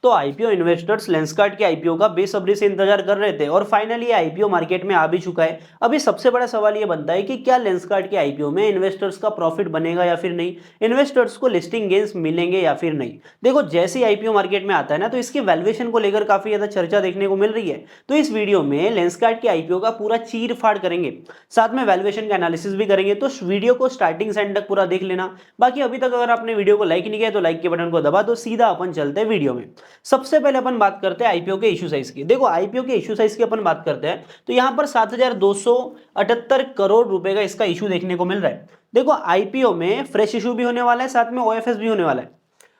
तो IPO investors Lenskart के IPO का बेसब्री से इंतजार कर रहे थे और फाइनली आईपीओ मार्केट में आ भी चुका है। अभी सबसे बड़ा सवाल ये बनता है कि क्या लेंसकार्ट के आईपीओ में इन्वेस्टर्स का प्रॉफिट बनेगा या फिर नहीं, इन्वेस्टर्स को लिस्टिंग गेन्स मिलेंगे या फिर नहीं। देखो, जैसे ही आईपीओ मार्केट में आता है ना, तो इसकी वैल्यूएशन को लेकर काफी ज्यादा चर्चा देखने को मिल रही है। तो इस वीडियो में लेंसकार्ट के आईपीओ का पूरा चीर फाड़ करेंगे, साथ में वैल्यूएशन का एनालिसिस भी करेंगे। तो वीडियो को स्टार्टिंग से एंड तक पूरा देख लेना। बाकी अभी तक अगर आपने वीडियो को लाइक नहीं किया तो लाइक के बटन को दबा दो। सीधा अपन चलते हैं वीडियो में। सबसे पहले अपन बात करते हैं आईपीओ के इशू साइज की। देखो, आईपीओ के इशू साइज की अपन बात करते हैं तो यहां पर 7,278 करोड़ रुपए का इसका इशू देखने को मिल रहा है। देखो, आईपीओ में फ्रेश इशू भी होने वाला है, साथ में ओएफएस भी होने वाला है।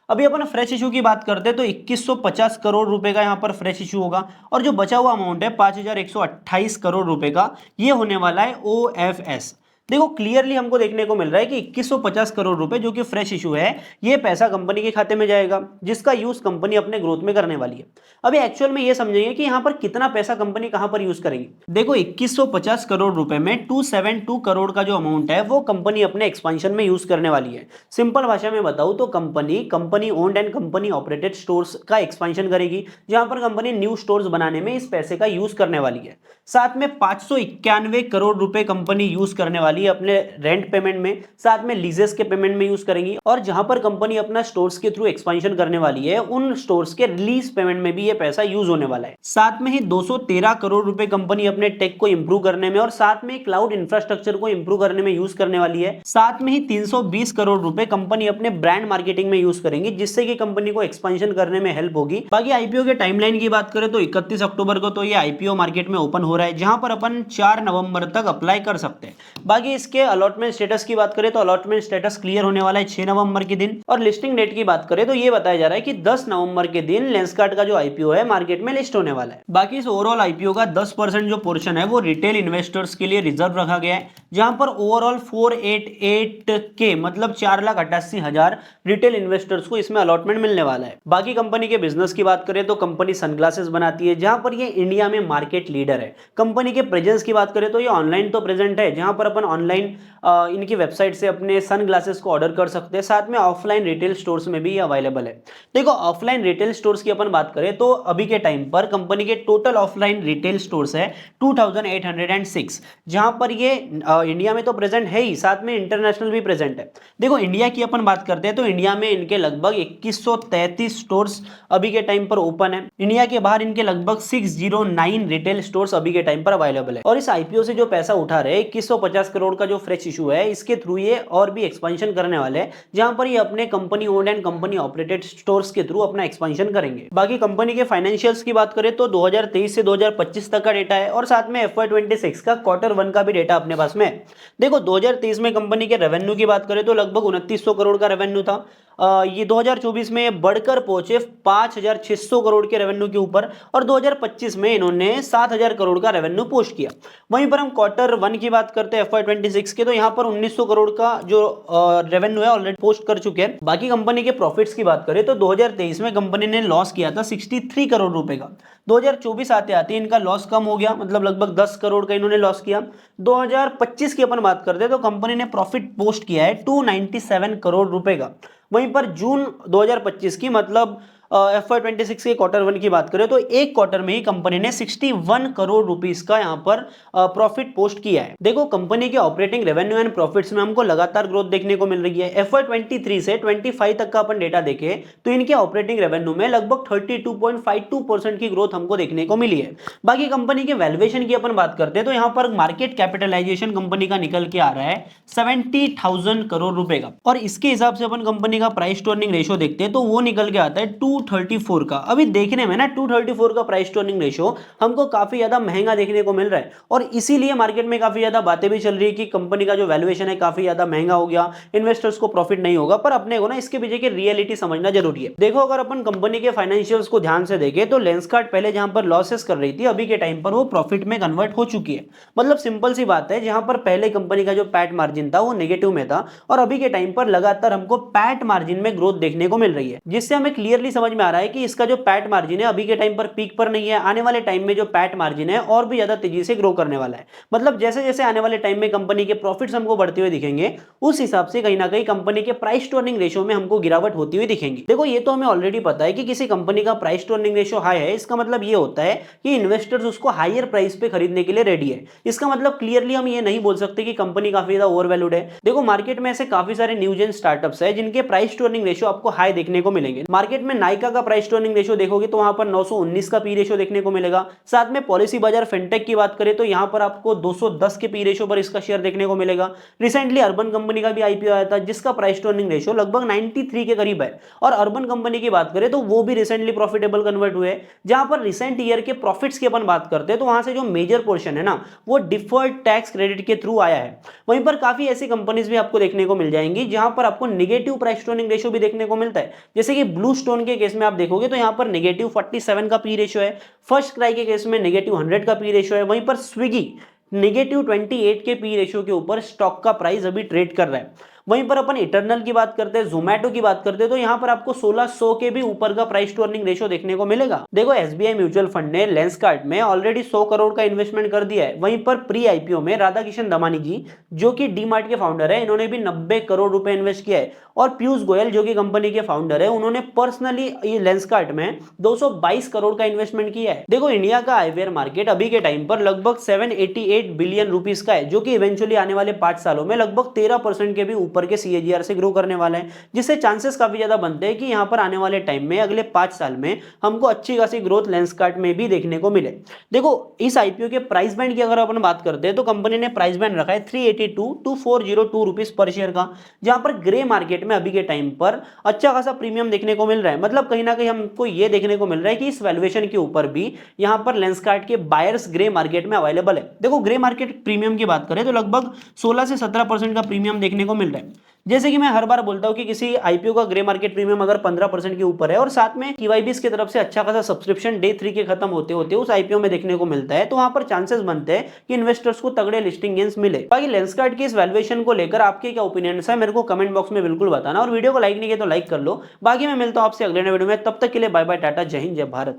अभी अपन फ्रेश इशू की बात करते हैं तो 2150 करोड़ रुपए का यहां पर फ्रेश इशू होगा, और जो बचा हुआ अमाउंट है 5128 करोड़ रुपए का, ये होने वाला है ओएफएस। देखो, क्लियरली हमको देखने को मिल रहा है कि 2150 करोड़ रुपए जो कि फ्रेश इशू है, ये पैसा कंपनी के खाते में जाएगा, जिसका यूज कंपनी अपने ग्रोथ में करने वाली है। अभी एक्चुअल में ये समझेंगे कि यहाँ पर कितना पैसा कंपनी कहां पर यूज करेगी। देखो, 2150 करोड़ रुपए में 272 करोड़ का जो अमाउंट है वो कंपनी अपने एक्सपांशन में यूज करने वाली है। सिंपल भाषा में बताऊं तो company owned and company operated stores का एक्सपांशन करेगी, जहां पर कंपनी न्यू स्टोर्स बनाने में इस पैसे का यूज करने वाली है। साथ में 591 करोड़ रुपए कंपनी यूज करने वाली है अपने रेंट पेमेंट में, साथ में लीजेस के पेमेंट में यूज करेंगी, और जहां पर कंपनी अपना स्टोर्स के थ्रू एक्सपांशन करने वाली है, उन स्टोर्स के रिलीज पेमेंट में भी ये पैसा यूज होने वाला है। साथ में ही 213 करोड़ रुपए कंपनी अपने टेक को इंप्रूव करने में और साथ में क्लाउड इंफ्रास्ट्रक्चर को इंप्रूव करने में यूज करने वाली है। साथ में ही 320 करोड़ रुपए कंपनी अपने ब्रांड मार्केटिंग में यूज करेंगी, जिससे कि कंपनी को एक्सपांशन करने में हेल्प होगी। बाकी आईपीओ के टाइमलाइन की बात करें तो 31 अक्टूबर को तो ये आईपीओ मार्केट में ओपन हो रहा है, जहां पर अपन 4 नवंबर तक अप्लाई कर सकते हैं। बाकी इसके अलॉटमेंट स्टेटस की बात करें तो अलॉटमेंट स्टेटस क्लियर होने वाला है 6 नवंबर के दिन, और लिस्टिंग डेट की बात करें तो ये बताया जा रहा है कि 10 नवंबर के दिन लेंसकार्ट का जो आईपीओ है मार्केट में लिस्ट होने वाला है। बाकी इस ओवरऑल आईपीओ का 10% जो पोर्शन है वो रिटेल इन्वेस्टर्स के लिए रिजर्व रखा गया है, जहां पर ओवरऑल 488 के मतलब 4,88,000 रिटेल इन्वेस्टर्स को इसमें अलॉटमेंट मिलने वाला है। बाकी कंपनी के बिजनेस की बात करें तो कंपनी सनग्लासेस बनाती है, जहां पर ये इंडिया में मार्केट लीडर है। कंपनी के प्रेजेंस की बात करें तो ये ऑनलाइन तो प्रेजेंट है, जहां पर अपन ऑनलाइन इनकी वेबसाइट से अपने सन ग्लासेस को ऑर्डर कर सकते हैं। साथ में ऑफलाइन रिटेल स्टोर्स में भी ये अवेलेबल है। देखो, ऑफलाइन रिटेल स्टोर्स की अपन बात करें तो अभी के टाइम पर कंपनी के टोटल ऑफलाइन रिटेल स्टोर्स है 2806, जहां पर ये इंडिया में तो प्रेजेंट है ही, साथ में इंटरनेशनल भी प्रेजेंट है। देखो, इंडिया की अपन बात करते हैं तो इंडिया में इनके लगभग 2133 स्टोर्स अभी के टाइम पर ओपन है। इंडिया के बाहर इनके लगभग 609 रिटेल स्टोर्स अभी के टाइम पर अवेलेबल है। और इस आईपीओ से जो पैसा उठा रहे 2150 करोड़ का जो फ्रेश इशू है, इसके थ्रू ये और भी एक्सपेंशन करने वाले हैं, जहां पर ये अपने company owned and company operated stores के थ्रू अपना एक्सपेंशन करेंगे। बाकी कंपनी के फाइनेंशियल्स की बात करें तो 2023 से 2025 तक का डेटा है, और साथ में FY26 का Q1 का भी डेटा अपने पास में है। देखो, 2023 में कंपनी के रेवेन्यू की बात करें तो लगभग 2900 करोड़ का रेवेन्यू था। ये 2024 में बढ़कर पहुंचे 5600 करोड़ के रेवेन्यू के ऊपर, और 2025 में इन्होंने 7000 करोड़ का रेवेन्यू पोस्ट किया। वहीं पर हम Q1 की बात करते हैं FY26 के, तो यहाँ पर 1900 करोड़ का जो रेवेन्यू है ऑलरेडी पोस्ट कर चुके हैं। बाकी कंपनी के प्रॉफिट्स की बात करें तो 2023 में कंपनी ने लॉस किया था 63 करोड़ रुपए का। 2024 आते आते इनका लॉस कम हो गया, मतलब लगभग 10 करोड़ का इन्होंने लॉस किया। 2025 की अपन बात करते हैं तो कंपनी ने प्रॉफिट पोस्ट किया है 297 करोड़ रुपए का। वहीं पर जून 2025 की मतलब FY26 के Q1 की बात करें तो एक क्वार्टर में ही कंपनी ने 61 करोड़ रुपीस का यहां पर प्रॉफिट पोस्ट किया है। देखो, कंपनी के ऑपरेटिंग रेवेन्यू एंड प्रॉफिट्स में हमको लगातार ग्रोथ देखने को मिल रही है। FY23 से 25 तक का अपन डेटा देखें तो इनके ऑपरेटिंग रेवेन्यू में लगभग 32.52% की ग्रोथ हमको देखने को मिली है। बाकी कंपनी के वैल्यूएशन की अपन बात करते हैं तो यहाँ पर मार्केट कैपिटलाइजेशन कंपनी का निकल के आ रहा है 70,000 करोड़ रुपए का, और इसके हिसाब से अपन कंपनी का प्राइस टू अर्निंग रेशियो देखते हैं तो वो निकल के आता है 234 का। अभी देखने में ना 234 का प्राइस टू अर्निंग रेशियो हमको काफी ज्यादा महंगा देखने को मिल रहा है, और इसीलिए मार्केट में काफी ज्यादा बातें भी चल रही है कि कंपनी का जो वैल्यूएशन है काफी ज्यादा महंगा हो गया, इन्वेस्टर्स को प्रॉफिट नहीं होगा। पर अपने को ना इसके पीछे की रियलिटी समझना जरूरी है। देखो, अगर अपन कंपनी के फाइनेंशियल्स को ध्यान से देखें तो लेंसकार्ट पहले जहां पर लॉसेस कर रही थी, अभी के टाइम पर वो प्रॉफिट में कन्वर्ट हो चुकी है। मतलब सिंपल सी बात है, जहां पर पहले कंपनी का जो पैट मार्जिन था वो नेगेटिव में था, और अभी के टाइम पर लगातार हमको पैट मार्जिन में ग्रोथ देखने को मिल रही है, जिससे हमें क्लियरली समझ समझ में आ रहा है कि इसका जो पैट मार्जिन है अभी के टाइम पर पीक पर नहीं है, आने वाले टाइम में जो पैट मार्जिन है और भी ज्यादा तेजी से ग्रो करने वाला है। मतलब जैसे जैसे आने वाले टाइम में कंपनी के प्रॉफिट्स हमको बढ़ते हुए दिखेंगे, उस हिसाब से कहीं ना कहीं कंपनी के प्राइस टू अर्निंग रेशियो में हमको गिरावट होती हुई दिखेंगी। देखो ये तो हमें ऑलरेडी पता है कि किसी कंपनी का price to earning ratio high है, इसका मतलब ये होता है कि इन्वेस्टर्स उसको हायर प्राइस पे खरीदने के लिए रेडी है। इसका मतलब क्लियरली हम ये नहीं बोल सकते कि कंपनी काफी ज्यादा ओवरवैल्यूड है। देखो मार्केट में ऐसे काफी सारे न्यूज एंड स्टार्टअप्स है जिनके प्राइस टू अर्निंग रेशियो आपको हाई देखने को मिलेंगे। मार्केट में नाइका का प्राइस टू अर्निंग रेशियो देखोगे तो वहां पर 919 का पी रेशियो देखने को मिलेगा। साथ में पॉलिसी बाजार फिनटेक की बात करें तो यहां पर आपको 210 के पी रेशियो पर इसका शेयर देखने को मिलेगा। रिसेंटली अर्बन कंपनी का भी आईपीओ आया था जिसका प्राइस टू अर्निंग रेशियो लगभग 93 के करीब है। और अर्बन कंपनी की बात करें तो वो भी रिसेंटली प्रॉफिटेबल कन्वर्ट हुए। जहां पर रिसेंट ईयर के प्रॉफिट्स की अपन बात करते हैं तो वहां से जो मेजर पोर्शन है ना वो डिफर्ड टैक्स क्रेडिट के थ्रू आया है। वहीं पर काफी ऐसी कंपनीज भी आपको देखने को मिल जाएंगी जहां पर आपको negative price to earning ratio भी देखने को मिलता है। जैसे कि ब्लू स्टोन के केस में आप देखोगे तो यहां पर नेगेटिव 47 का पी रेशियो है। फर्स्ट क्राई के केस में नेगेटिव 100 का पी रेशियो है। वहीं पर स्विगी नेगेटिव 28 के पी रेशियो के ऊपर स्टॉक का प्राइस अभी ट्रेड कर रहा है। वहीं पर अपन इटरनल की बात करते हैं, जोमैटो की बात करते हैं तो यहां पर आपको 1600 के भी ऊपर का प्राइस टू अर्निंग रेशियो देखने को मिलेगा। देखो एसबीआई म्यूचुअल फंड ने लेंसकार्ट में ऑलरेडी 100 करोड़ का इन्वेस्टमेंट कर दिया है। वहीं पर प्री आईपीओ में राधाकिशन दमानी जी जो कि डीमार्ट के फाउंडर है, इन्होंने भी 90 करोड़ रुपए इन्वेस्ट किया है। और पीयूष गोयल जो कि कंपनी के फाउंडर है, उन्होंने पर्सनली लेंसकार्ट में 222 करोड़ का इन्वेस्टमेंट किया है। देखो इंडिया का आईवेयर मार्केट अभी के टाइम पर लगभग 788 बिलियन रुपीस का है, जो कि इवेंचुअली आने वाले 5 सालों में लगभग 13% के भी ऊपर के सीएजीआर से ग्रो करने वाला है, जिससे चांसेस काफी ज्यादा बनते हैं कि यहां पर आने वाले टाइम में अगले 5 साल में हमको अच्छी खासी ग्रोथ लेंसकार्ट में भी देखने को मिले। देखो इस आईपीओ के प्राइस बैंड की अगर अपन बात करते हैं तो कंपनी ने प्राइस बैंड रखा है 382 टू 402 रुपीस पर शेयर का, जहां पर ग्रे मार्केट में अभी के टाइम पर अच्छा खासा प्रीमियम देखने को मिल रहा है। मतलब कहीं ना कहीं हमको ये देखने को मिल रहा है कि इस वैल्यूएशन के ऊपर भी यहां पर लेंसकार्ट के बायर्स ग्रे मार्केट में अवेलेबल है। देखो ग्रे मार्केट प्रीमियम की बात करें तो लगभग 16 से 17% का प्रीमियम देखने को मिल रहा है। जैसे कि मैं हर बार बोलता हूं कि किसी आईपीओ का ग्रे मार्केट प्रीमियम अगर 15% के ऊपर है और साथ में टीवाईबीएस की तरफ से अच्छा खासा सब्सक्रिप्शन डे 3 के खत्म होते होते उस आईपीओ में देखने को मिलता है, तो वहां पर चांसेस बनते हैं कि इन्वेस्टर्स को तगड़े लिस्टिंग गेन्स मिले। बाकी लेंसकार्ट की इस वैल्यूएशन को लेकर आपके क्या ओपिनियन है मेरे को कमेंट बॉक्स में बिल्कुल बताना, और वीडियो को लाइक नहीं किया तो लाइक कर लो। बाकी मैं मिलता हूं आपसे अगले वीडियो में, तब तक के लिए बाय बाय, टाटा, जय हिंद, जय भारत।